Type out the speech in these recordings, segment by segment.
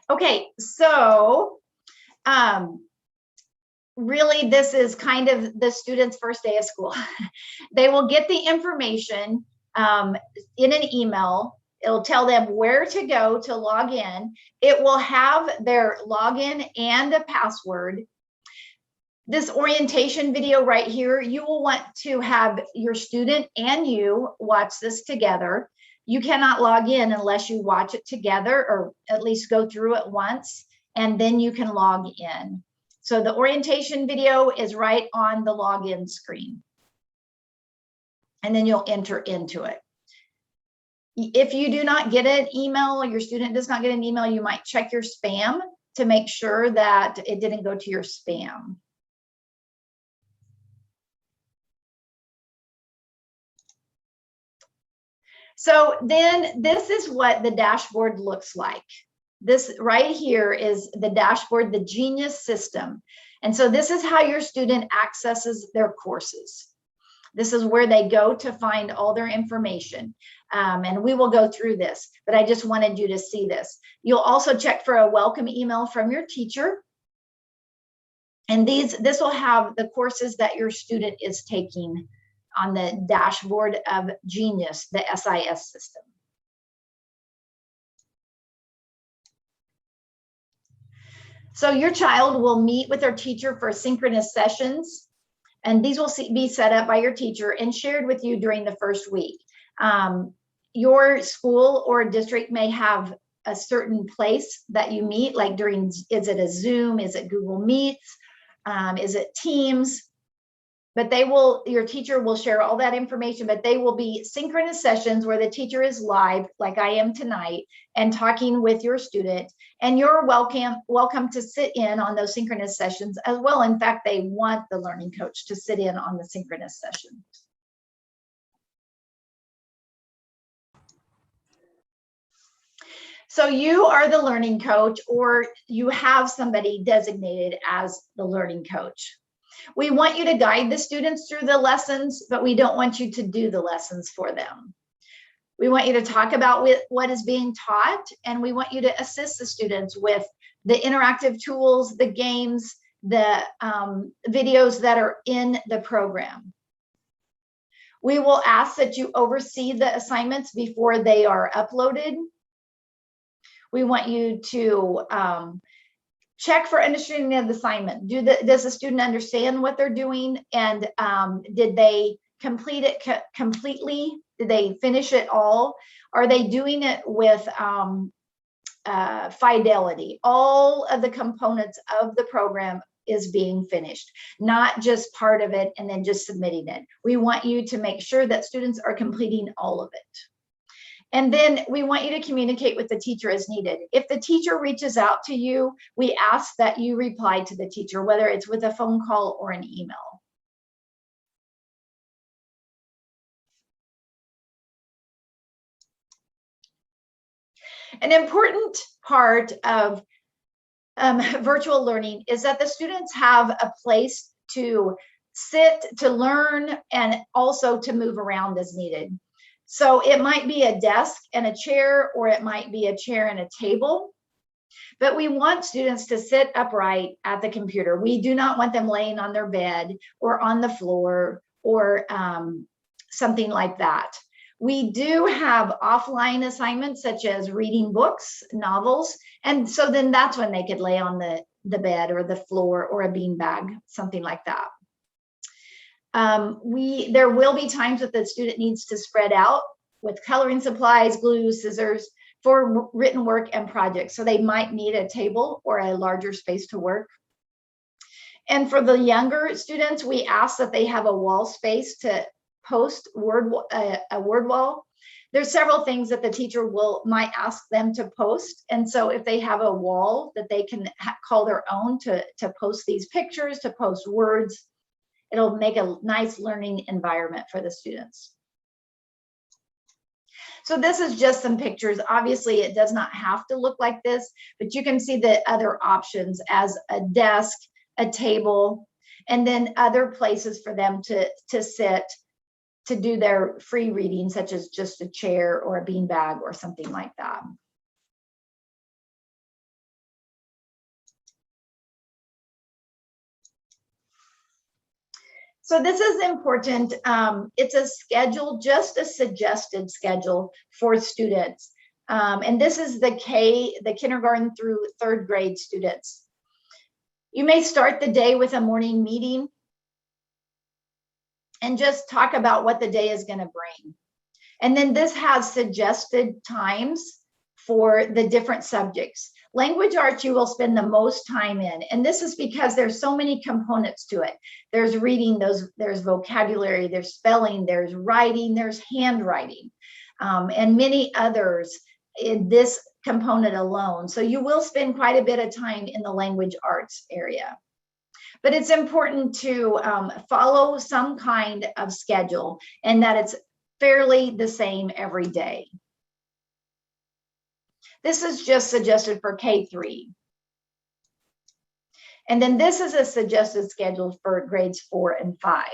Okay, so really this is kind of the student's first day of school. They will get the information in an email. It'll tell them where to go to log in. It will have their login and a password. This orientation video right here, you will want to have your student and you watch this together. You cannot log in unless you watch it together, or at least go through it once, and then you can log in. So the orientation video is right on the login screen, and then you'll enter into it. If you do not get an email, or your student does not get an email, you might check your spam to make sure that it didn't go to your spam. So then this is what the dashboard looks like. This right here is the dashboard, the Genius system. And so this is how your student accesses their courses. This is where they go to find all their information. And we will go through this, but I just wanted you to see this. You'll also check for a welcome email from your teacher. And this will have the courses that your student is taking on the dashboard of Genius, the SIS system. So your child will meet with their teacher for synchronous sessions, and these will be set up by your teacher and shared with you during the first week. Your school or district may have a certain place that you meet, like during, is it a Zoom, is it Google Meets, is it Teams? But your teacher will share all that information, but they will be synchronous sessions where the teacher is live, like I am tonight, and talking with your student. And you're welcome to sit in on those synchronous sessions as well. In fact, they want the learning coach to sit in on the synchronous session. So you are the learning coach, or you have somebody designated as the learning coach. We want you to guide the students through the lessons, but we don't want you to do the lessons for them. We want you to talk about what is being taught, and we want you to assist the students with the interactive tools, the games, the videos that are in the program. We will ask that you oversee the assignments before they are uploaded. We want you to check for understanding of the assignment. Does the student understand what they're doing? And did they complete it completely? Did they finish it all? Are they doing it with fidelity? All of the components of the program is being finished, not just part of it and then just submitting it. We want you to make sure that students are completing all of it. And then we want you to communicate with the teacher as needed. If the teacher reaches out to you, we ask that you reply to the teacher, whether it's with a phone call or an email. An important part of virtual learning is that the students have a place to sit, to learn, and also to move around as needed. So it might be a desk and a chair, or it might be a chair and a table. But we want students to sit upright at the computer. We do not want them laying on their bed or on the floor or something like that. We do have offline assignments such as reading books, novels, and so then that's when they could lay on the bed or the floor or a beanbag, something like that. There will be times that the student needs to spread out with coloring supplies, glue, scissors for written work and projects. So they might need a table or a larger space to work. And for the younger students, we ask that they have a wall space to post a word wall. There's several things that the teacher might ask them to post. And so if they have a wall that they can call their own to post these pictures, to post words, it'll make a nice learning environment for the students. So this is just some pictures. Obviously, it does not have to look like this, but you can see the other options as a desk, a table, and then other places for them to sit, to do their free reading, such as just a chair or a beanbag or something like that. So this is important. It's a schedule, just a suggested schedule for students. And this is the kindergarten through third grade students. You may start the day with a morning meeting and just talk about what the day is going to bring. And then this has suggested times for the different subjects. Language arts you will spend the most time in, and this is because there's so many components to it. There's reading, there's vocabulary, there's spelling, there's writing, there's handwriting, and many others in this component alone. So you will spend quite a bit of time in the language arts area. But it's important to follow some kind of schedule and that it's fairly the same every day. This is just suggested for K-3. And then this is a suggested schedule for grades 4 and 5.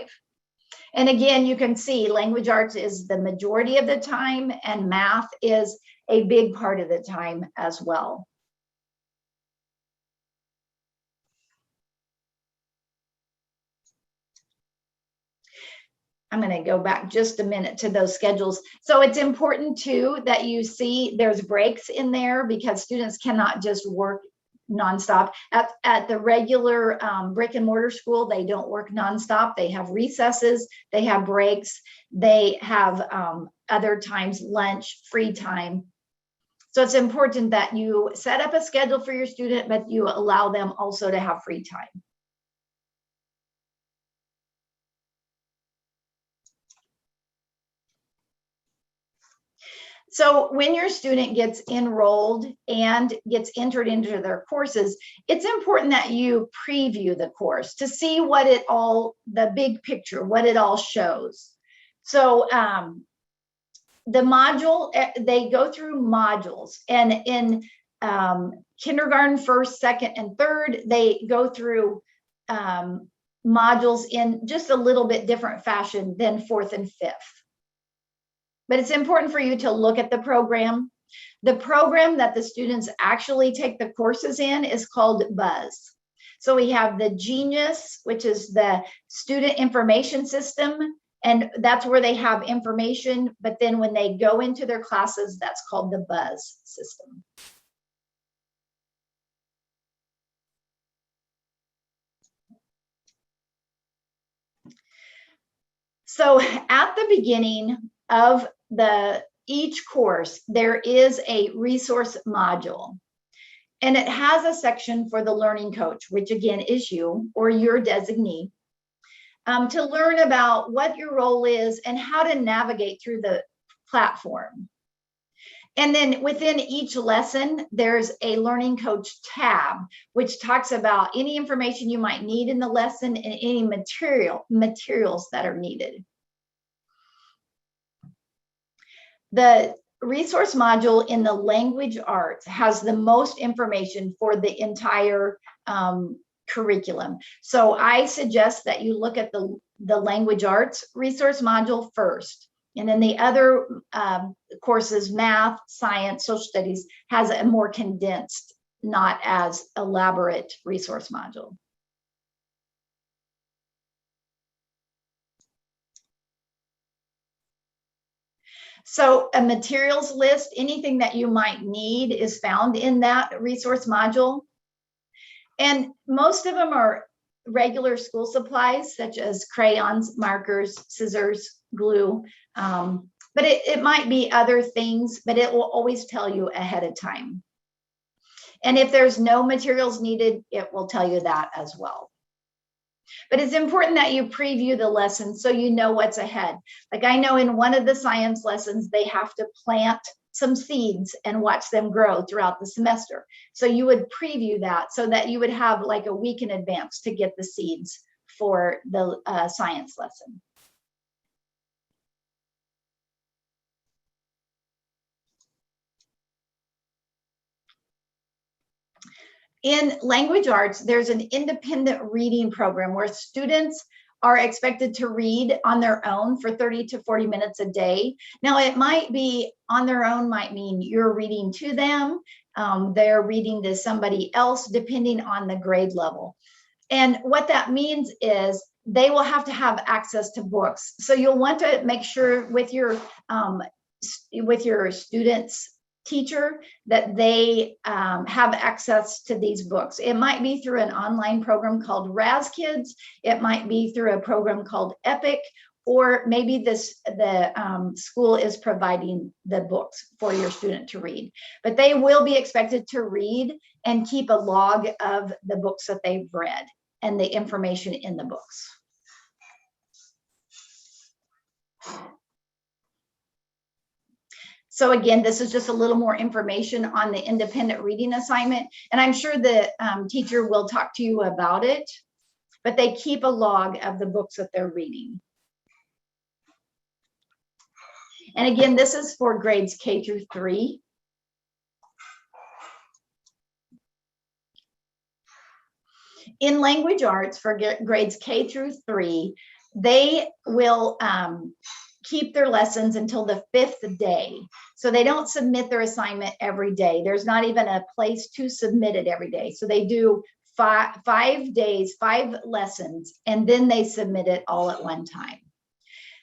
And again, you can see language arts is the majority of the time and math is a big part of the time as well. I'm going to go back just a minute to those schedules. So it's important too that you see there's breaks in there because students cannot just work nonstop. At the regular brick and mortar school, they don't work nonstop. They have recesses, they have breaks, they have other times lunch, free time. So it's important that you set up a schedule for your student, but you allow them also to have free time. So when your student gets enrolled and gets entered into their courses, it's important that you preview the course to see what it all, the big picture, what it all shows. So the module, they go through modules, and in kindergarten, first, second, and third, they go through modules in just a little bit different fashion than fourth and fifth. But it's important for you to look at the program. The program that the students actually take the courses in is called BUZZ. So we have the Genius, which is the student information system, and that's where they have information. But then when they go into their classes, that's called the BUZZ system. So at the beginning of each course, there is a resource module, and it has a section for the learning coach, which again is you or your designee, to learn about what your role is and how to navigate through the platform. And then within each lesson, there's a learning coach tab, which talks about any information you might need in the lesson and any materials that are needed. The resource module in the language arts has the most information for the entire curriculum. So I suggest that you look at the language arts resource module first. And then the other courses, math, science, social studies, has a more condensed, not as elaborate resource module. So a materials list, anything that you might need is found in that resource module. And most of them are regular school supplies, such as crayons, markers, scissors, glue. But it might be other things, but it will always tell you ahead of time. And if there's no materials needed, it will tell you that as well. But it's important that you preview the lesson so you know what's ahead. Like I know in one of the science lessons, they have to plant some seeds and watch them grow throughout the semester. So you would preview that so that you would have like a week in advance to get the seeds for the science lesson. In language arts, there's an independent reading program where students are expected to read on their own for 30 to 40 minutes a day. Now, it might be on their own, might mean you're reading to them, they're reading to somebody else, depending on the grade level. And what that means is they will have to have access to books. So you'll want to make sure with your students teacher that they have access to these books. It might be through an online program called Raz Kids. It might be through a program called Epic, or maybe the school is providing the books for your student to read. But they will be expected to read and keep a log of the books that they've read and the information in the books. So again, this is just a little more information on the independent reading assignment. And I'm sure the teacher will talk to you about it, but they keep a log of the books that they're reading. And again, this is for grades K through 3. In language arts for grades K through 3, they will keep their lessons until the 5th day. So they don't submit their assignment every day. There's not even a place to submit it every day. So they do 5 days, 5 lessons, and then they submit it all at one time.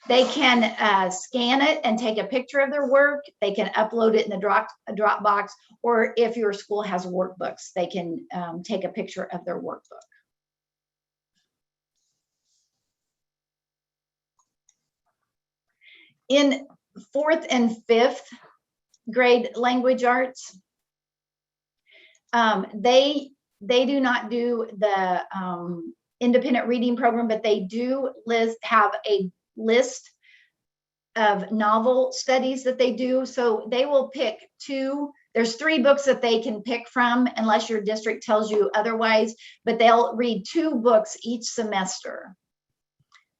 They can scan it and take a picture of their work. They can upload it in the Dropbox, or if your school has workbooks, they can take a picture of their workbook. In 4th and 5th grade language arts, they do not do the independent reading program, but they do have a list of novel studies that they do. So they will pick 2. There's 3 books that they can pick from, unless your district tells you otherwise, but they'll read 2 books each semester.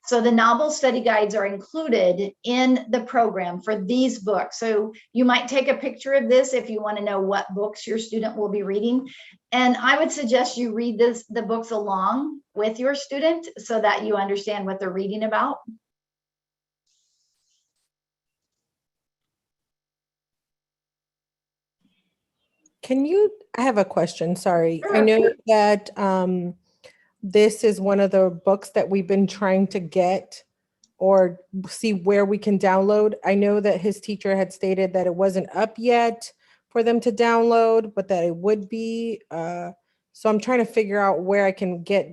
So the novel study guides are included in the program for these books. So you might take a picture of this if you want to know what books your student will be reading. And I would suggest you read the books along with your student so that you understand what they're reading about. I have a question, sorry. Sure. I know that this is one of the books that we've been trying to get or see where we can download. I know that his teacher had stated that it wasn't up yet for them to download, but that it would be. So I'm trying to figure out where I can get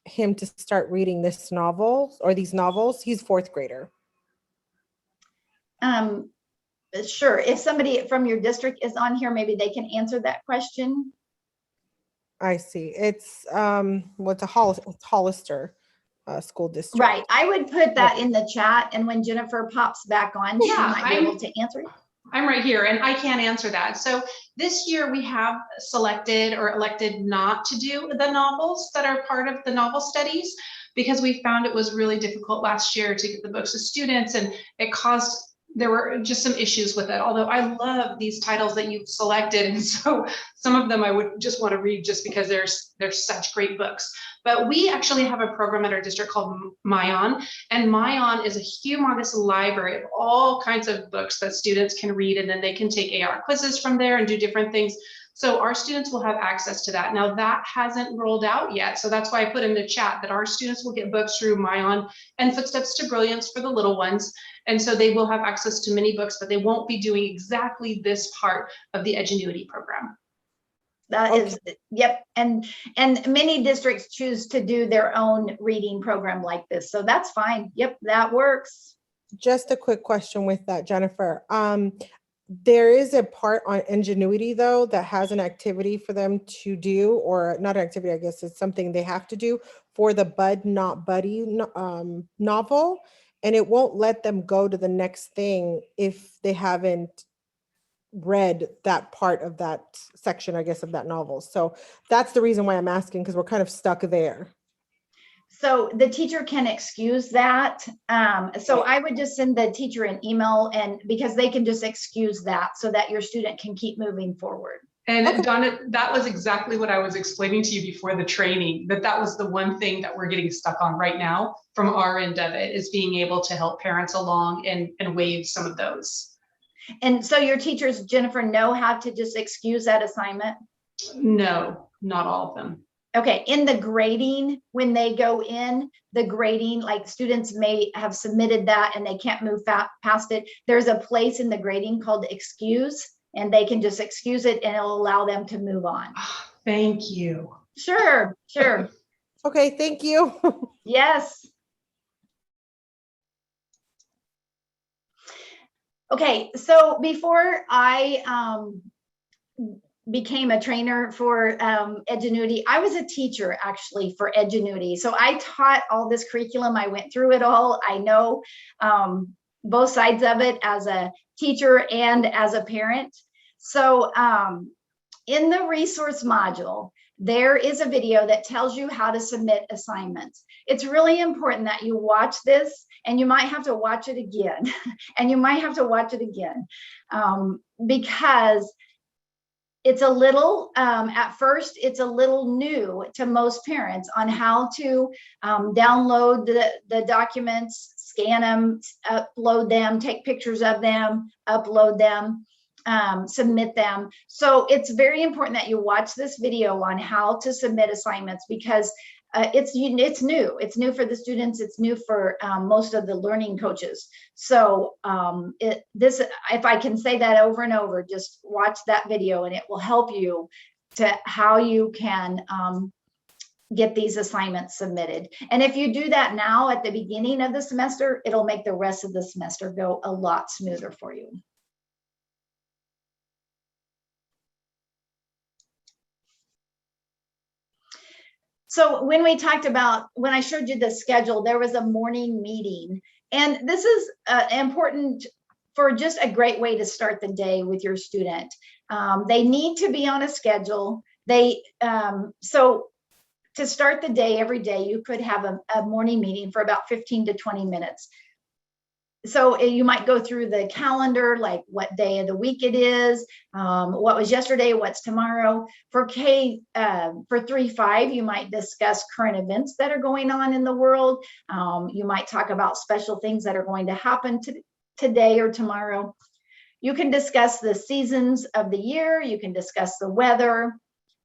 him to start reading this novel or these novels. He's 4th grader. Sure. If somebody from your district is on here, maybe they can answer that question. I see. It's it's Hollister school district. Right. I would put that in the chat, and when Jennifer pops back on, she might be able to answer it. I'm right here and I can't answer that. So this year we have selected or elected not to do the novels that are part of the novel studies, because we found it was really difficult last year to get the books to students, and there were just some issues with it. Although I love these titles that you've selected, and so some of them I would just want to read just because they're such great books. But we actually have a program at our district called Myon, and Myon is a humongous library of all kinds of books that students can read, and then they can take AR quizzes from there and do different things. So our students will have access to that. Now that hasn't rolled out yet. So that's why I put in the chat that our students will get books through Myon and Footsteps to Brilliance for the little ones. And so they will have access to many books, but they won't be doing exactly this part of the Edgenuity program. That is, yep. And many districts choose to do their own reading program like this. So that's fine. Yep, that works. Just a quick question with that, Jennifer. There is a part on Edgenuity though that has an activity for them to do, or not an activity, I guess it's something they have to do for the Bud Not Buddy novel, and it won't let them go to the next thing if they haven't read that part of that section, I guess, of that novel. So that's the reason why I'm asking, because we're kind of stuck there. So the teacher can excuse that. So I would just send the teacher an email, and because they can just excuse that so that your student can keep moving forward. And Donna, that was exactly what I was explaining to you before the training, that was the one thing that we're getting stuck on right now from our end of it, is being able to help parents along and waive some of those. And so your teachers, Jennifer, know how to just excuse that assignment? No, not all of them. Okay, in the grading, when they go in, the grading, like students may have submitted that and they can't move past it. There's a place in the grading called excuse, and they can just excuse it and it'll allow them to move on. Thank you. Sure, sure. Okay, thank you. Yes. Okay, so before I became a trainer for Edgenuity, I was a teacher actually for Edgenuity. So I taught all this curriculum. I went through it all. I know both sides of it as a teacher and as a parent. So in the resource module, there is a video that tells you how to submit assignments. It's really important that you watch this, and you might have to watch it again, and you might have to watch it again because it's a little, at first, it's a little new to most parents on how to download the documents, scan them, upload them, take pictures of them, upload them, submit them. So it's very important that you watch this video on how to submit assignments because it's new. It's new for the students. It's new for most of the learning coaches. So if I can say that over and over, just watch that video and it will help you to how you can get these assignments submitted. And if you do that now at the beginning of the semester, it'll make the rest of the semester go a lot smoother for you. So when we talked about, when I showed you the schedule, there was a morning meeting. And this is important for just a great way to start the day with your student. They need to be on a schedule. So to start the day every day, you could have a morning meeting for about 15 to 20 minutes. So you might go through the calendar, like what day of the week it is, what was yesterday, what's tomorrow. For for 3-5, you might discuss current events that are going on in the world. You might talk about special things that are going to happen today or tomorrow. You can discuss the seasons of the year. You can discuss the weather.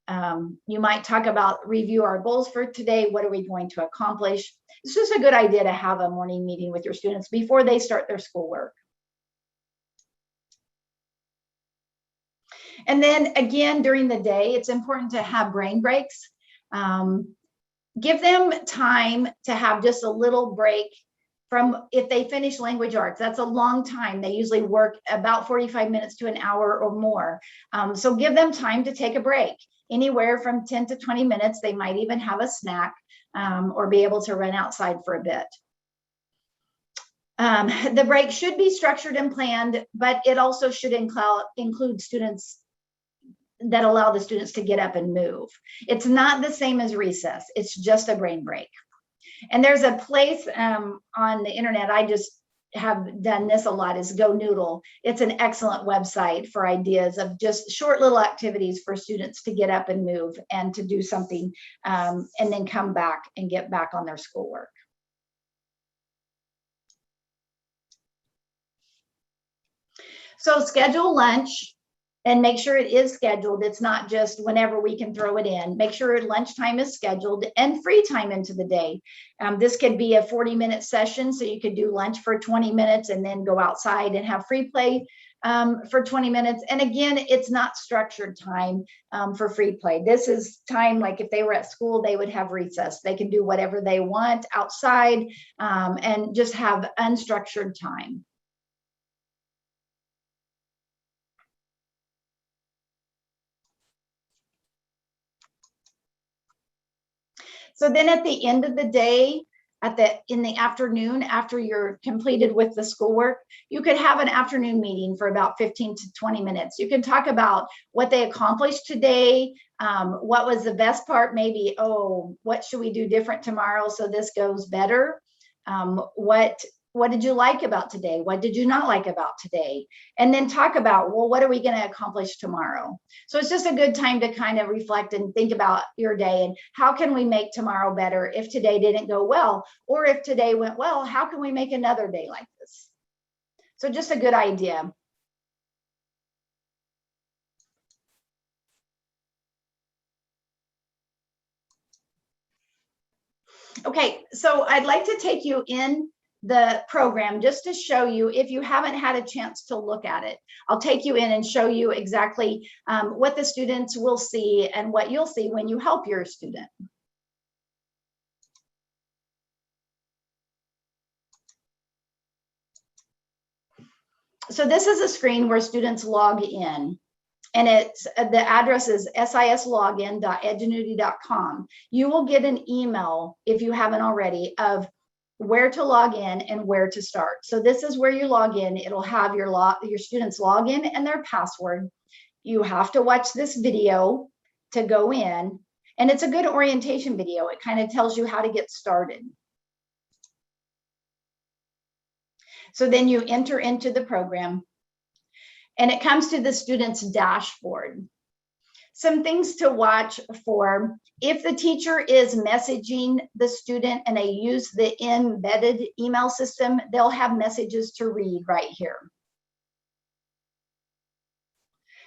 You might talk about review our goals for today. What are we going to accomplish? It's just a good idea to have a morning meeting with your students before they start their schoolwork. And then again, during the day, it's important to have brain breaks. Give them time to have just a little break from, if they finish language arts, that's a long time. They usually work about 45 minutes to an hour or more. So give them time to take a break, anywhere from 10 to 20 minutes. They might even have a snack or be able to run outside for a bit. The break should be structured and planned, but it also should include students that allow the students to get up and move. It's not the same as recess. It's just a brain break. And there's a place on the internet, I just have done this a lot, is Go Noodle. It's an excellent website for ideas of just short little activities for students to get up and move and to do something and then come back and get back on their schoolwork. So schedule lunch and make sure it is scheduled. It's not just whenever we can throw it in. Make sure lunchtime is scheduled and free time into the day. This could be a 40-minute session, so you could do lunch for 20 minutes and then go outside and have free play for 20 minutes. And again, it's not structured time for free play. This is time, like if they were at school, they would have recess. They can do whatever they want outside and just have unstructured time. So then at the end of the day, in the afternoon, after you're completed with the schoolwork, you could have an afternoon meeting for about 15 to 20 minutes. You can talk about what they accomplished today, what was the best part, maybe, oh, what should we do different tomorrow so this goes better? What did you like about today? What did you not like about today? And then talk about, well, what are we going to accomplish tomorrow? So it's just a good time to kind of reflect and think about your day and how can we make tomorrow better if today didn't go well, or if today went well, how can we make another day like this? So just a good idea. Okay, so I'd like to take you in the program just to show you, if you haven't had a chance to look at it, I'll take you in and show you exactly what the students will see and what you'll see when you help your student. So this is a screen where students log in, and it's the address is sislogin.edgenuity.com. You will get an email, if you haven't already, of where to log in and where to start. So this is where you log in. It'll have your students log in and their password. You have to watch this video to go in, and it's a good orientation video. It kind of tells you how to get started. So then you enter into the program, and it comes to the student's dashboard. Some things to watch for: if the teacher is messaging the student and they use the embedded email system, they'll have messages to read right here.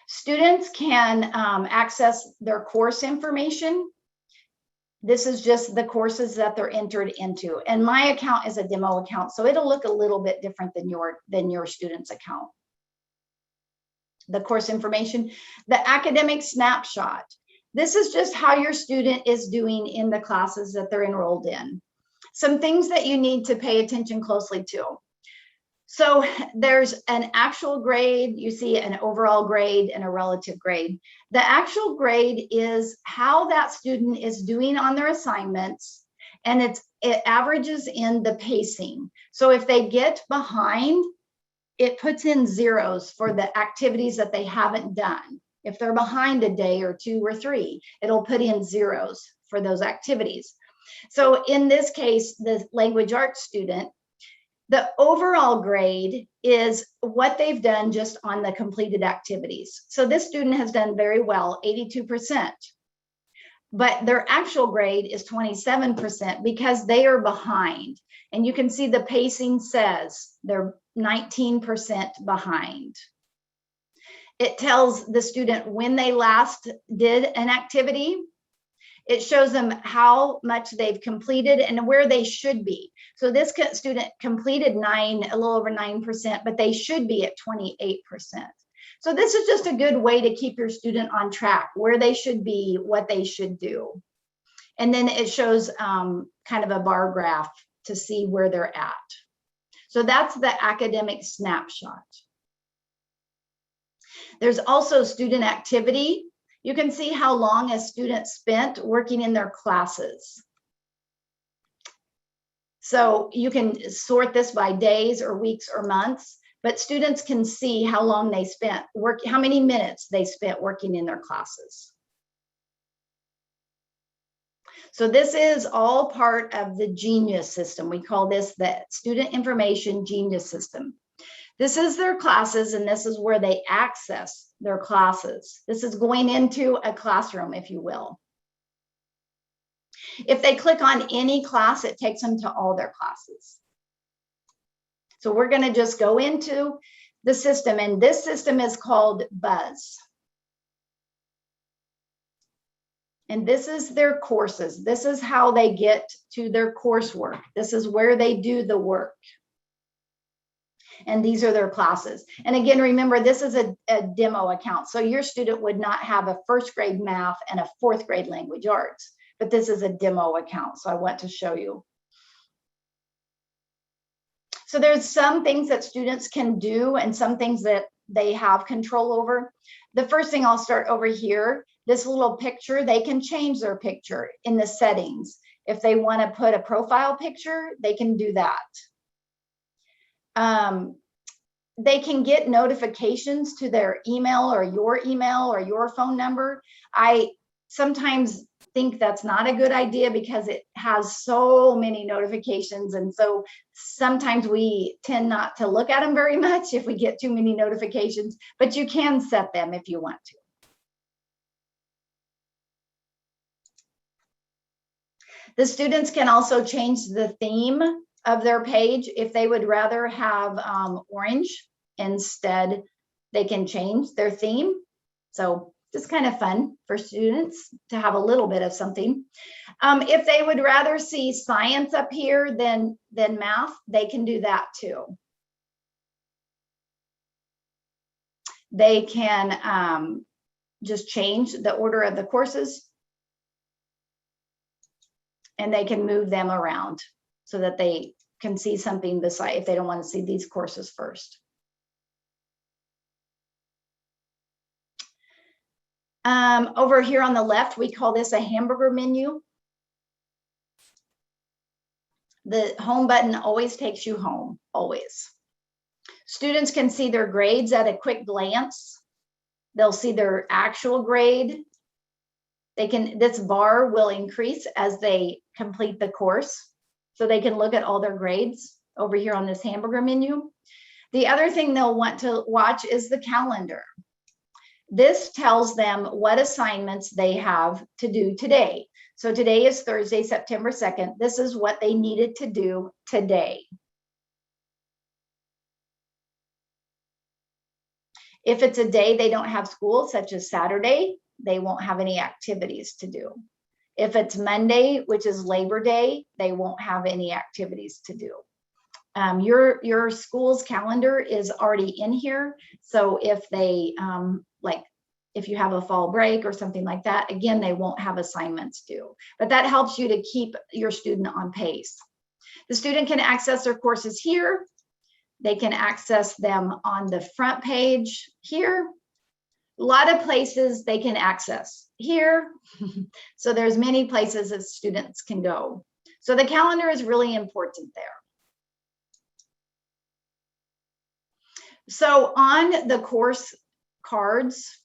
Students can access their course information. This is just the courses that they're entered into. And my account is a demo account, so it'll look a little bit different than your student's account. The course information, the academic snapshot. This is just how your student is doing in the classes that they're enrolled in. Some things that you need to pay attention closely to. So there's an actual grade, you see an overall grade and a relative grade. The actual grade is how that student is doing on their assignments, and it averages in the pacing. So if they get behind, it puts in zeros for the activities that they haven't done. If they're behind a day or 2 or 3, it'll put in zeros for those activities. So in this case, the language arts student, the overall grade is what they've done just on the completed activities. So this student has done very well, 82%. But their actual grade is 27% because they are behind. And you can see the pacing says they're 19% behind. It tells the student when they last did an activity. It shows them how much they've completed and where they should be. So this student completed a little over 9%, but they should be at 28%. So this is just a good way to keep your student on track, where they should be, what they should do. And then it shows kind of a bar graph to see where they're at. So that's the academic snapshot. There's also student activity. You can see how long a student spent working in their classes. So you can sort this by days or weeks or months, but students can see how long they spent how many minutes they spent working in their classes. So this is all part of the Genius system. We call this the Student Information Genius System. This is their classes, and this is where they access their classes. This is going into a classroom, if you will. If they click on any class, it takes them to all their classes. So we're going to just go into the system, and this system is called Buzz. And this is their courses. This is how they get to their coursework. This is where they do the work. And these are their classes. And again, remember, this is a demo account. So your student would not have a 1st grade math and a 4th grade language arts, but this is a demo account. So I want to show you. So there's some things that students can do and some things that they have control over. The first thing, I'll start over here, this little picture, they can change their picture in the settings. If they want to put a profile picture, they can do that. They can get notifications to their email or your phone number. I sometimes think that's not a good idea because it has so many notifications. And so sometimes we tend not to look at them very much if we get too many notifications, but you can set them if you want to. The students can also change the theme of their page. If they would rather have orange instead, they can change their theme. So Just kind of fun for students to have a little bit of something. If they would rather see science up here than math, they can do that too. They can just change the order of the courses, and they can move them around so that they can see something beside if they don't want to see these courses first. Over here on the left, we call this a hamburger menu. The home button always takes you home, always. Students can see their grades at a quick glance. They'll see their actual grade. This bar will increase as they complete the course. So they can look at all their grades over here on this hamburger menu. The other thing they'll want to watch is the calendar. This tells them what assignments they have to do today. So today is Thursday, September 2nd. This is what they needed to do today. If it's a day they don't have school, such as Saturday, they won't have any activities to do. If it's Monday, which is Labor Day, they won't have any activities to do. Your school's calendar is already in here. So if they, if you have a fall break or something like that, again, they won't have assignments due. But that helps you to keep your student on pace. The student can access their courses here. They can access them on the front page here. A lot of places they can access here. So there's many places that students can go. So the calendar is really important there. So on the course cards,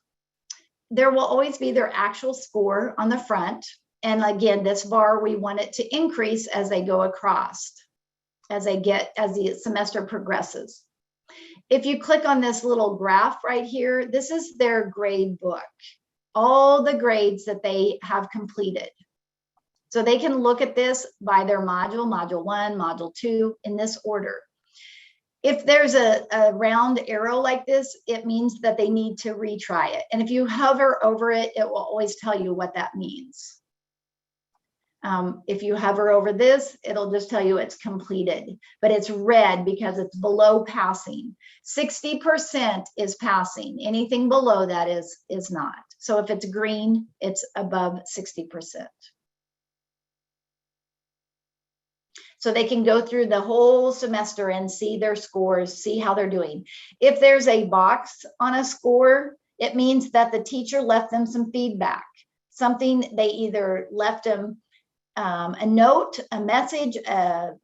there will always be their actual score on the front. And again, this bar, we want it to increase as they go across, as the semester progresses. If you click on this little graph right here, this is their grade book, all the grades that they have completed. So they can look at this by their module, module 1, module 2, in this order. If there's a round arrow like this, it means that they need to retry it. And if you hover over it, it will always tell you what that means. If you hover over this, it'll just tell you it's completed, but it's red because it's below passing. 60% is passing. Anything below that is not. So if it's green, it's above 60%. So they can go through the whole semester and see their scores, see how they're doing. If there's a box on a score, it means that the teacher left them some feedback, something they either left them a note, a message, an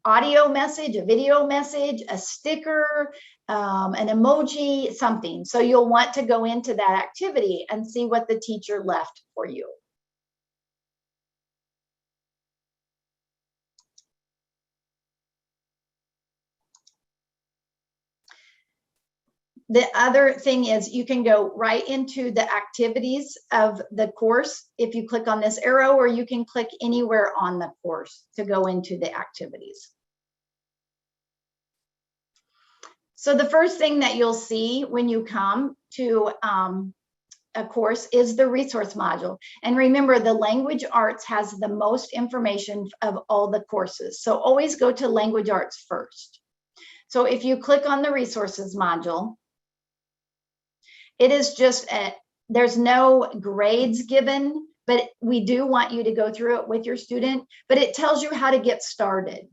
audio message, a video message, a sticker, an emoji, something. So you'll want to go into that activity and see what the teacher left for you. The other thing is you can go right into the activities of the course if you click on this arrow, or you can click anywhere on the course to go into the activities. So the first thing that you'll see when you come to a course is the resource module. And remember, the language arts has the most information of all the courses. So always go to language arts first. So if you click on the resources module, it is just, there's no grades given, but we do want you to go through it with your student, but it tells you how to get started.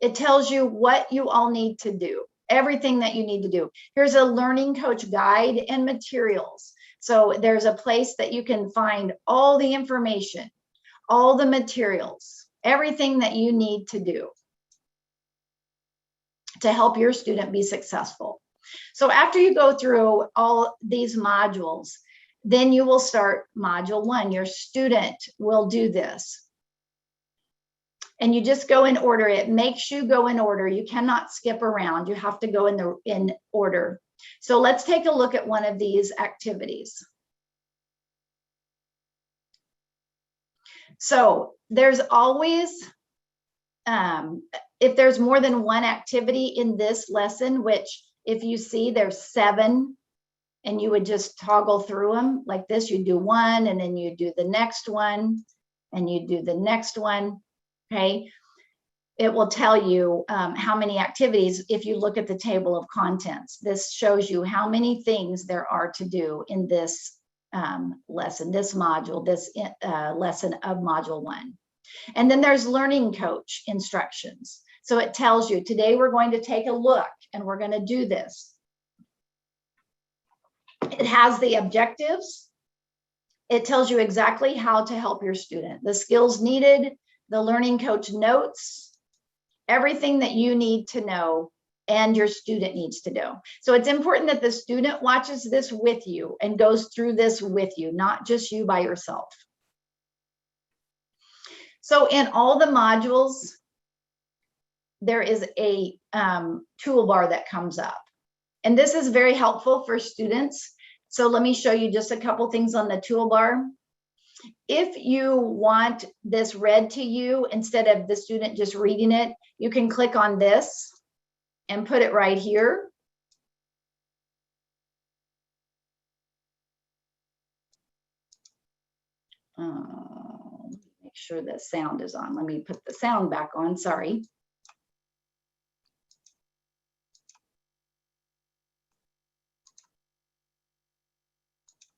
It tells you what you all need to do, everything that you need to do. Here's a learning coach guide and materials. So there's a place that you can find all the information, all the materials, everything that you need to do to help your student be successful. So after you go through all these modules, then you will start module 1. Your student will do this. And you just go in order. It makes you go in order. You cannot skip around. You have to go in order. So let's take a look at one of these activities. So there's always, if there's more than one activity in this lesson, which if you see there's 7 and you would just toggle through them like this. You do one, and then you do the next one, and you do the next one, okay? It will tell you how many activities. If you look at the table of contents, this shows you how many things there are to do in this lesson, this module, this lesson of module 1. And then there's learning coach instructions. So it tells you, today we're going to take a look and we're going to do this. It has the objectives. It tells you exactly how to help your student, the skills needed, the learning coach notes, everything that you need to know and your student needs to know. So it's important that the student watches this with you and goes through this with you, not just you by yourself. So in all the modules, there is a toolbar that comes up. And this is very helpful for students. So let me show you just a couple things on the toolbar. If you want this read to you instead of the student just reading it, you can click on this and put it right here. Make sure the sound is on. Let me put the sound back on, sorry.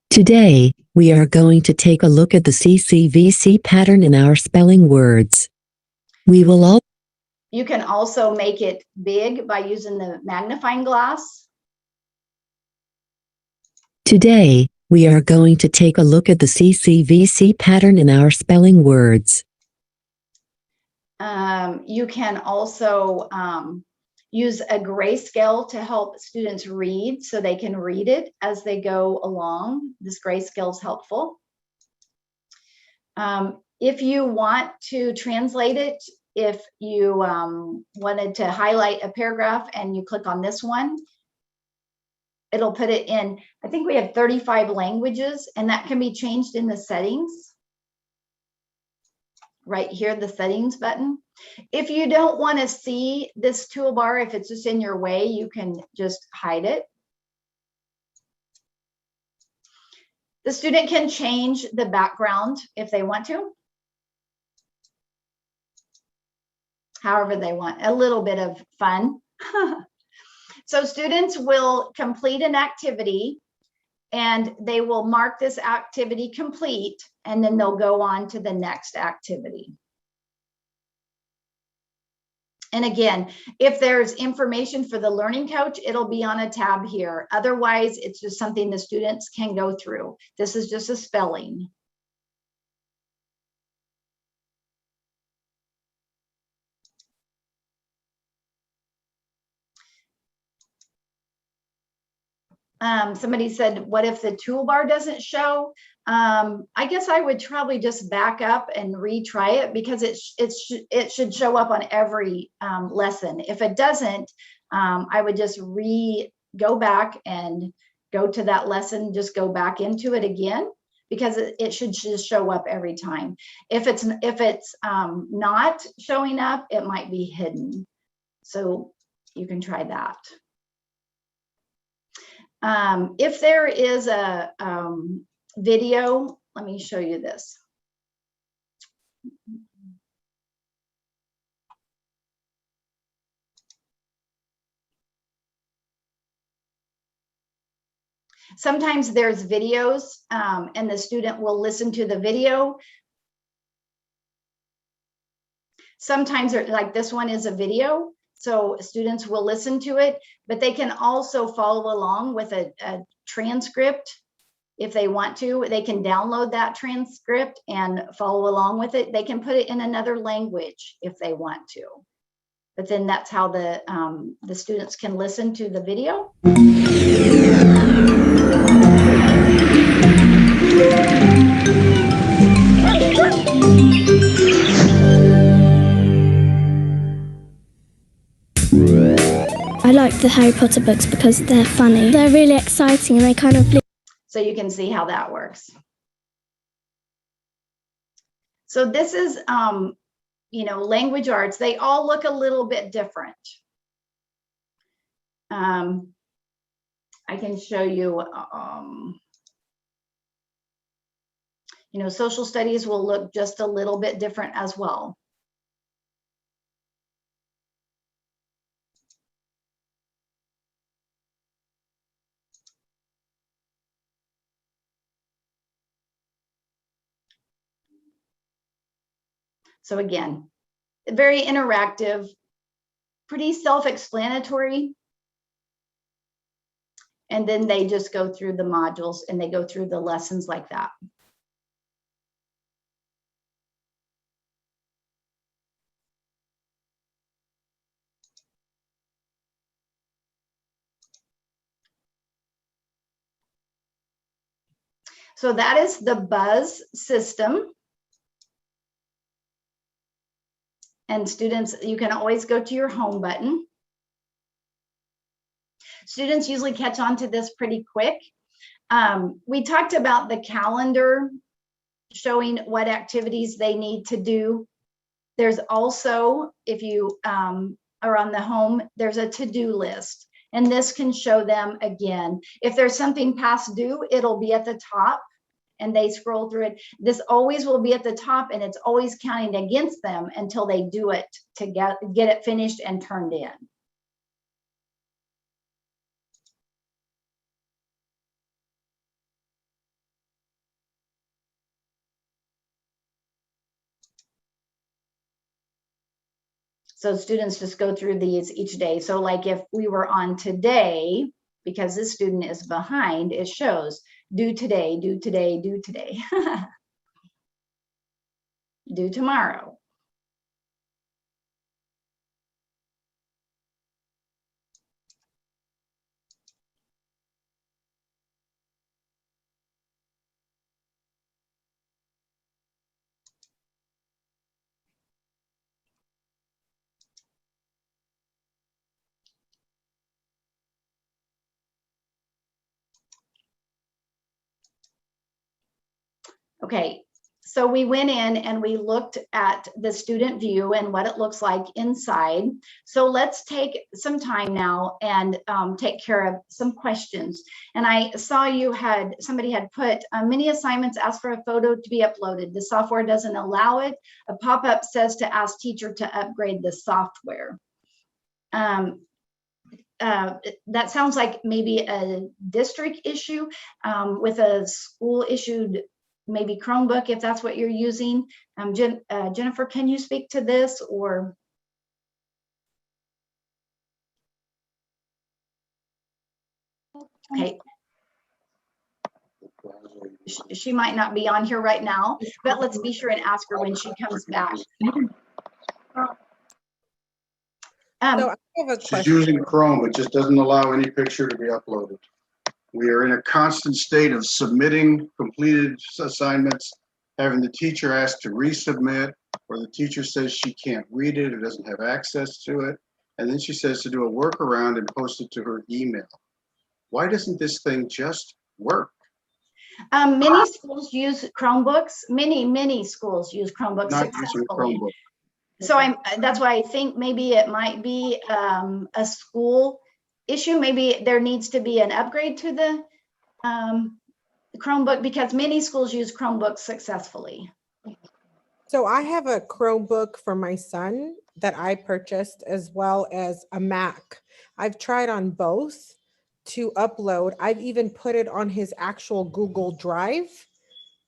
Today, we are going to take a look at the CCVC pattern in our spelling words. You can also make it big by using the magnifying glass. Today, we are going to take a look at the CCVC pattern in our spelling words. You can also use a grayscale to help students read so they can read it as they go along. This grayscale is helpful. If you want to translate it, if you wanted to highlight a paragraph and you click on this one, it'll put it in, I think we have 35 languages, and that can be changed in the settings. Right here, the settings button. If you don't want to see this toolbar, if it's just in your way, you can just hide it. The student can change the background if they want to. However they want, a little bit of fun. So students will complete an activity and they will mark this activity complete, and then they'll go on to the next activity. And again, if there's information for the learning coach, it'll be on a tab here. Otherwise, it's just something the students can go through. This is just a spelling. Somebody said, what if the toolbar doesn't show? I guess I would probably just back up and retry it, because it should show up on every lesson. If it doesn't, I would just go back and go to that lesson, just go back into it again, because it should just show up every time. If it's not showing up, it might be hidden. So you can try that. If there is a video, let me show you this. Sometimes there's videos and the student will listen to the video. Sometimes like this one is a video, so students will listen to it, but they can also follow along with a transcript if they want to. They can download that transcript and follow along with it. They can put it in another language if they want to. But then that's how the students can listen to the video. I like the Harry Potter books because they're funny. They're really exciting and they kind of... So you can see how that works. So this is, language arts. They all look a little bit different. I can show you, you know, social studies will look just a little bit different as well. So again, very interactive, pretty self-explanatory. And then they just go through the modules and they go through the lessons like that. So that is the Buzz system. And students, you can always go to your home button. Students usually catch on to this pretty quick. We talked about the calendar showing what activities they need to do. There's also, if you are on the home, there's a to-do list. And this can show them again. If there's something past due, it'll be at the top and they scroll through it. This always will be at the top and it's always counting against them until they do it to get it finished and turned in. So students just go through these each day. So like if we were on today, because this student is behind, it shows due today, due today, due today, due tomorrow. Okay, so we went in and we looked at the student view and what it looks like inside. So let's take some time now and take care of some questions. And I saw somebody had put many assignments ask for a photo to be uploaded. The software doesn't allow it. A pop-up says to ask teacher to upgrade the software. That sounds like maybe a district issue with a school issued maybe Chromebook, if that's what you're using. Jennifer, can you speak to this or? Okay. She might not be on here right now, but let's be sure and ask her when she comes back. So I have a She's question. using Chrome, but just doesn't allow any picture to be uploaded. We are in a constant state of submitting completed assignments, having the teacher ask to resubmit, or the teacher says she can't read it or doesn't have access to it. And then she says to do a workaround and post it to her email. Why doesn't this thing just work? Many schools use Chromebooks. Many schools use Chromebooks Not using successfully. Chromebook. So that's why I think maybe it might be a school issue. Maybe there needs to be an upgrade to the Chromebook because many schools use Chromebooks successfully. So I have a Chromebook for my son that I purchased as well as a Mac. I've tried on both to upload. I've even put it on his actual Google Drive,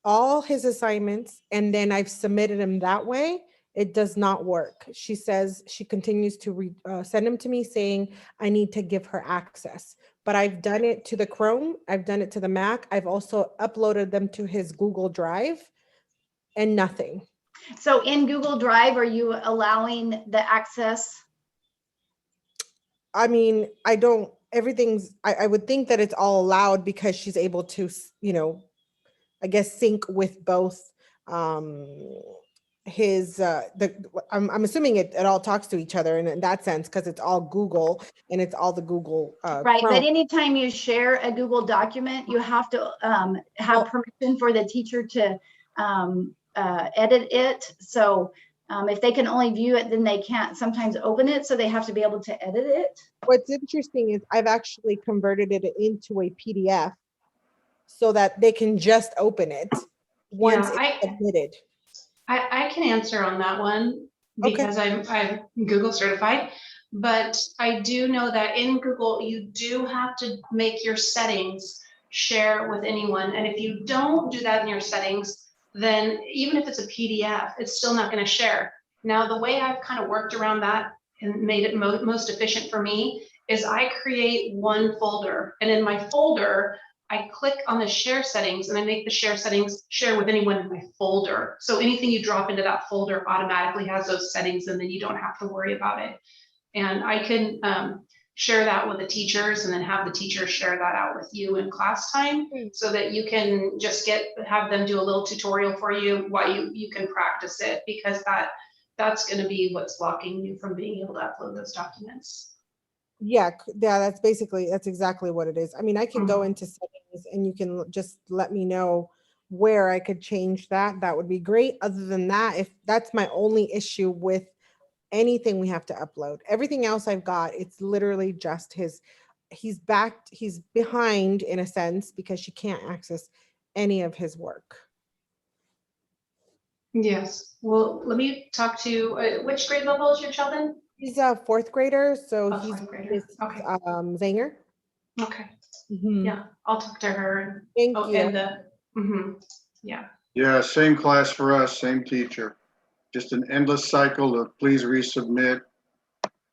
all his assignments, and then I've submitted them that way. It does not work. She says she continues to send them to me saying I need to give her access. But I've done it to the Chrome. I've done it to the Mac. I've also uploaded them to his Google Drive and nothing. So in Google Drive, are you allowing the access? I mean, I would think that it's all allowed because she's able to, you know, I guess sync with both his I'm assuming it all talks to each other in that sense because it's all Google and it's all the Google Right, Chrome. but anytime you share a Google document, you have to have permission for the teacher to edit it. So If they can only view it, then they can't sometimes open it, so they have to be able to edit it. What's interesting is I've actually converted it into a PDF so that they can just open it once it's submitted. I can answer on that one because I'm Google certified, but I do know that in Google, you do have to make your settings share with anyone. And if you don't do that in your settings, then even if it's a PDF, it's still not going to share. Now, the way I've kind of worked around that and made it most efficient for me is I create one folder, and in my folder, I click on the share settings and I make the share settings share with anyone in my folder. So anything you drop into that folder automatically has those settings, and then you don't have to worry about it. And I can share that with the teachers and then have the teachers share that out with you in class time so that you can just have them do a little tutorial for you while you can practice it, because that's going to be what's blocking you from being able to upload those documents. Yeah, that's exactly what it is. I mean, I can go into settings and you can just let me know where I could change that. That would be great. Other than that, if that's my only issue with anything we have to upload, everything else I've got, it's literally just he's behind in a sense because she can't access any of his work. Yes. Well, let me talk to which grade level is your child in? He's a fourth grader, so Oh, he's fourth grader. Okay. Zanger. Okay. Mhm. Yeah, I'll talk to her. Thank you. And yeah. Yeah, same class for us, same teacher. Just an endless cycle of please resubmit.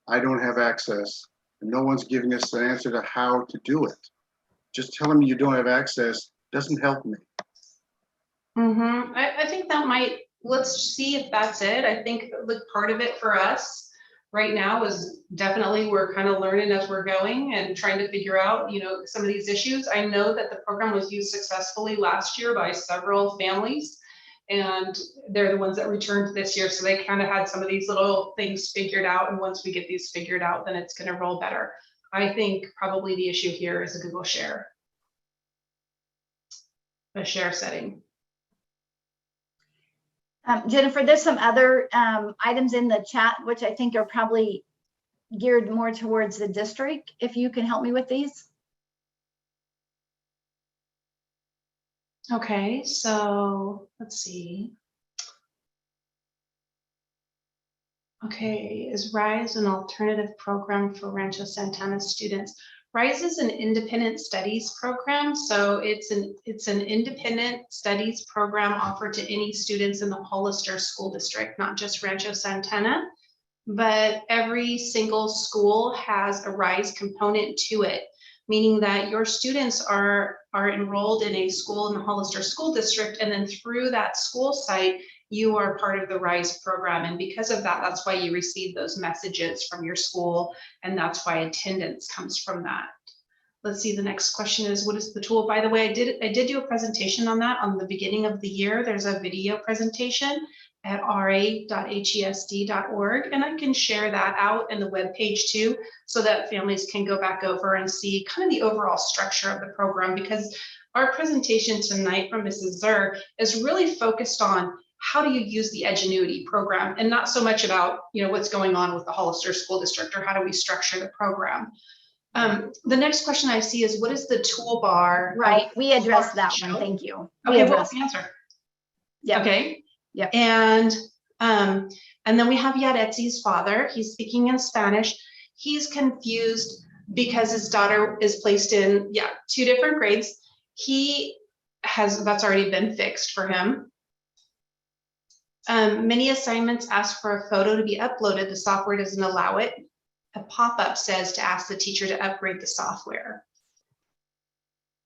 I don't have access. And no one's giving us an answer to how to do it. Just telling me you don't have access doesn't help me. I think that let's see if that's it. I think part of it for us right now is definitely we're kind of learning as we're going and trying to figure out, some of these issues. I know that the program was used successfully last year by several families, and they're the ones that returned this year. So they kind of had some of these little things figured out. And once we get these figured out, then it's going to roll better. I think probably the issue here is a Google Share, a share setting. Jennifer, there's some other items in the chat, which I think are probably geared more towards the district. If you can help me with these. Okay, so let's see. Okay, is RISE an alternative program for Rancho Santana students? RISE is an independent studies program, so it's an independent studies program offered to any students in the Hollister School District, not just Rancho Santana, but every single school has a RISE component to it, meaning that your students are enrolled in a school in the Hollister School District, and then through that school site, you are part of the RISE program. And because of that, that's why you receive those messages from your school. And that's why attendance comes from that. Let's see, the next question is, what is the tool? By the way, I did do a presentation on that on the beginning of the year. There's a video presentation at ra.hesd.org. And I can share that out in the webpage too, so that families can go back over and see kind of the overall structure of the program, because our presentation tonight from Mrs. Zur is really focused on how do you use the Edgenuity program, and not so much about what's going on with the Hollister School District or how do we structure the program. The next question I see is, what is the toolbar? Right, we addressed that one. Thank you. Okay, what's the answer? Yeah. Okay. Yeah. And then we have Yaretzi's father. He's speaking in Spanish. He's confused because his daughter is placed in 2 different grades. That's already been fixed for him. Many assignments ask for a photo to be uploaded. The software doesn't allow it. A pop-up says to ask the teacher to upgrade the software.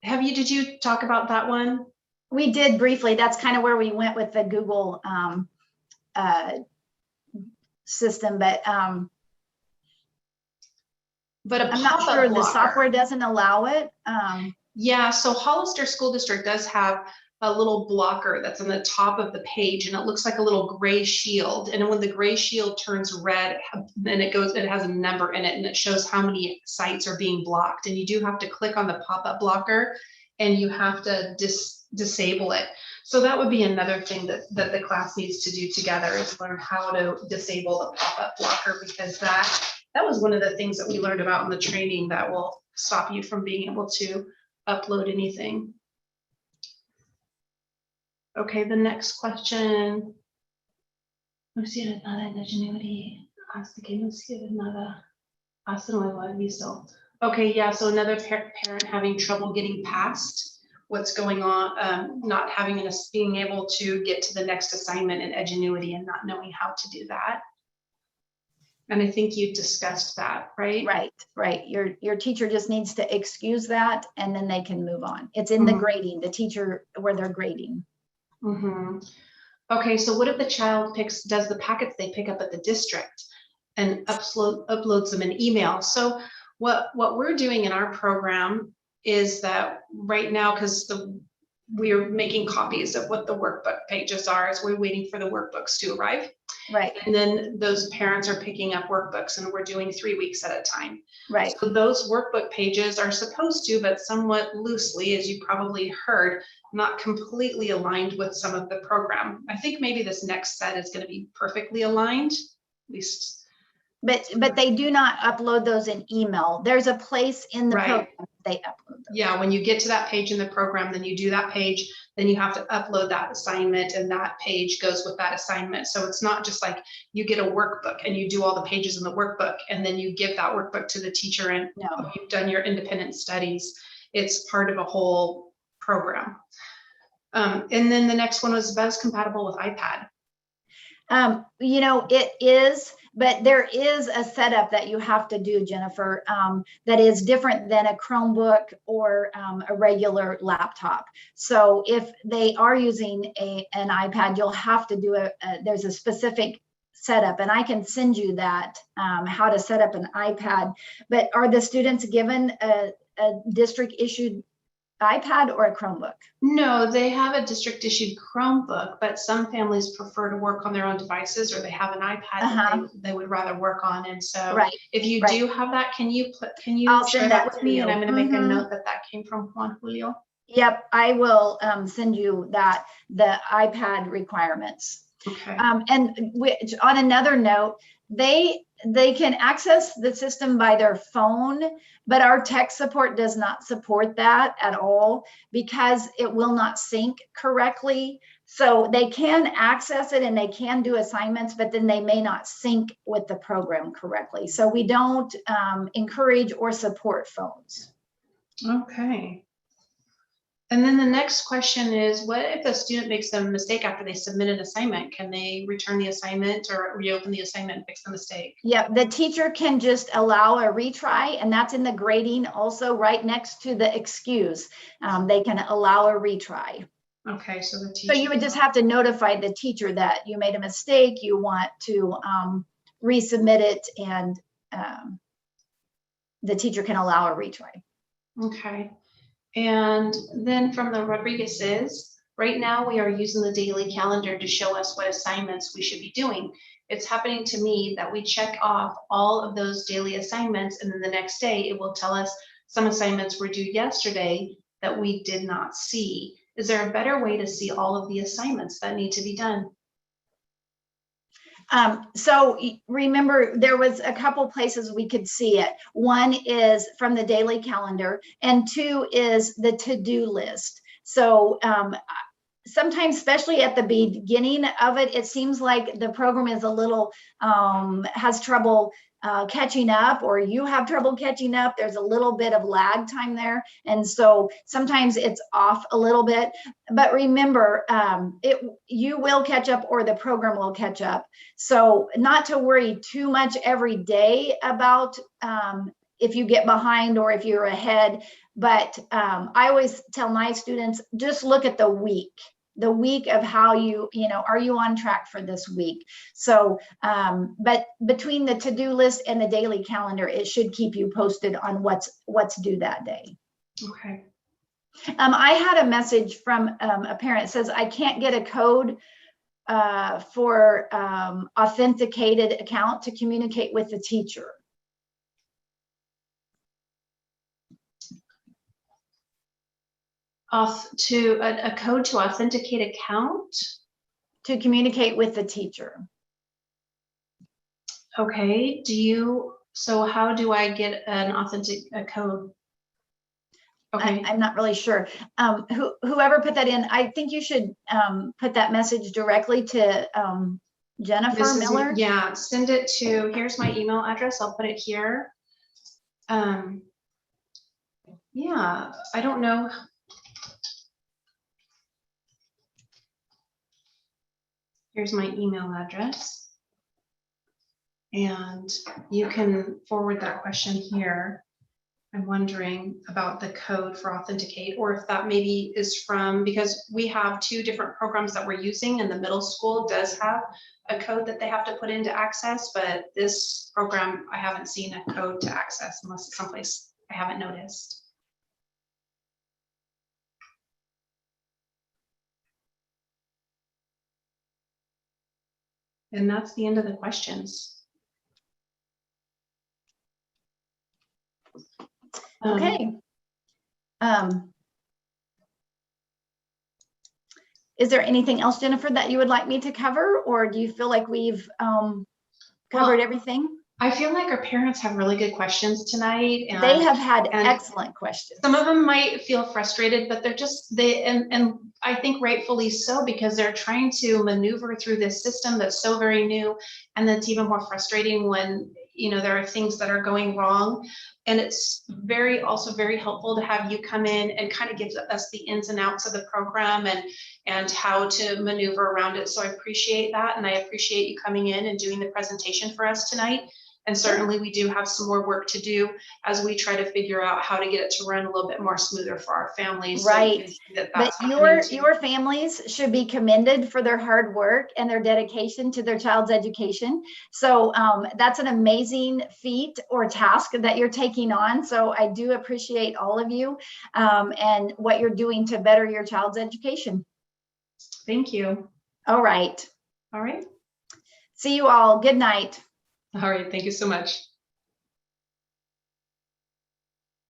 Did you talk about that one? We did briefly. That's kind of where we went with the Google system, but I'm not sure the software doesn't allow it. Yeah, so Hollister School District does have a little blocker that's on the top of the page, and it looks like a little gray shield. And when the gray shield turns red, then it has a number in it, and it shows how many sites are being blocked. And you do have to click on the pop-up blocker, and you have to disable it. So that would be another thing that the class needs to do together, is learn how to disable the pop-up blocker, because that was one of the things that we learned about in the training that will stop you from being able to upload anything. Okay, the next question. Edgenuity. Okay, yeah, so another parent having trouble getting past what's going on, not having being able to get to the next assignment in Edgenuity and not knowing how to do that. And I think you discussed that, right? Right. Your teacher just needs to excuse that, and then they can move on. It's in the grading, the teacher where they're grading. Okay, so what if the child does the packets they pick up at the district and uploads them in email? So what we're doing in our program is that right now, because we're making copies of what the workbook pages are, as we're waiting for the workbooks to arrive. Right. And then those parents are picking up workbooks, and we're doing 3 weeks at a time. Right. So those workbook pages are supposed to, but somewhat loosely, as you probably heard, not completely aligned with some of the program. I think maybe this next set is going to be perfectly aligned, at least. But they do not upload those in email. There's a place in the program they upload those. Yeah, when you get to that page in the program, then you do that page, then you have to upload that assignment, and that page goes with that assignment. So it's not just like you get a workbook and you do all the pages in the workbook and then you give that workbook to the teacher and you've done your independent studies. It's part of a whole program. And then the next one was best compatible with iPad. It is, but there is a setup that you have to do, Jennifer, that is different than a Chromebook or a regular laptop. So if they are using an iPad, you'll have to do there's a specific setup, and I can send you that, how to set up an iPad. But are the students given a district issued iPad or a Chromebook? No, they have a district issued Chromebook, but some families prefer to work on their own devices, or they have an iPad that they would rather work on. And so if you do have that, can you share that with me? And I'm going to make a note that came from Juan Julio. Yep, I will send you the iPad requirements. Okay. And on another note, they can access the system by their phone, but our tech support does not support that at all because it will not sync correctly. So they can access it and they can do assignments, but then they may not sync with the program correctly. So we don't encourage or support phones. Okay. And then the next question is, what if a student makes a mistake after they submit an assignment? Can they return the assignment or reopen the assignment and fix the mistake? Yep, the teacher can just allow a retry, and that's in the grading also right next to the excuse. They can allow a retry. Okay, so the teacher. So you would just have to notify the teacher that you made a mistake, you want to resubmit it, and the teacher can allow a retry. Okay. And then from the Rodriguez's, right now we are using the daily calendar to show us what assignments we should be doing. It's happening to me that we check off all of those daily assignments, and then the next day it will tell us some assignments were due yesterday that we did not see. Is there a better way to see all of the assignments that need to be done? So remember, there was a couple places we could see it. One is from the daily calendar, and two is the to-do list. So sometimes, especially at the beginning of it, it seems like the program is a little, has trouble catching up, or you have trouble catching up. There's a little bit of lag time there. And so sometimes it's off a little bit, but remember, you will catch up or the program will catch up. So not to worry too much every day about if you get behind or if you're ahead. But I always tell my students, just look at the week of how are you on track for this week? So, but between the to-do list and the daily calendar, it should keep you posted on what's due that day. Okay. I had a message from a parent that says, I can't get a code for authenticated account to communicate with the teacher. to a code to authenticate account. To communicate with the teacher. Okay, so how do I get a code? Okay. I'm not really sure. Whoever put that in, I think you should put that message directly to Jennifer Miller. Yeah, send it to, here's my email address. I'll put it here. Yeah, I don't know. Here's my email address. And you can forward that question here. I'm wondering about the code for Authenticate, or if that maybe is from, because we have 2 different programs that we're using, and the middle school does have a code that they have to put in to access, but this program, I haven't seen a code to access unless it's someplace I haven't noticed. And that's the end of the questions. Okay. Is there anything else, Jennifer, that you would like me to cover, or do you feel like we've covered everything? I feel like our parents have really good questions tonight. And they have had excellent questions. Some of them might feel frustrated, but they're just, and I think rightfully so, because they're trying to maneuver through this system that's so very new, and that's even more frustrating when, you know, there are things that are going wrong. And it's also very helpful to have you come in and kind of give us the ins and outs of the program and how to maneuver around it. So I appreciate that. And I appreciate you coming in and doing the presentation for us tonight. And certainly we do have some more work to do as we try to figure out how to get it to run a little bit more smoother for our families. Right. So but your families should be commended for their hard work and their dedication to their child's education. So that's an amazing feat or task that you're taking on. So I do appreciate all of you and what you're doing to better your child's education. Thank you. All right. All right. See you all. Good night. All right. Thank you so much.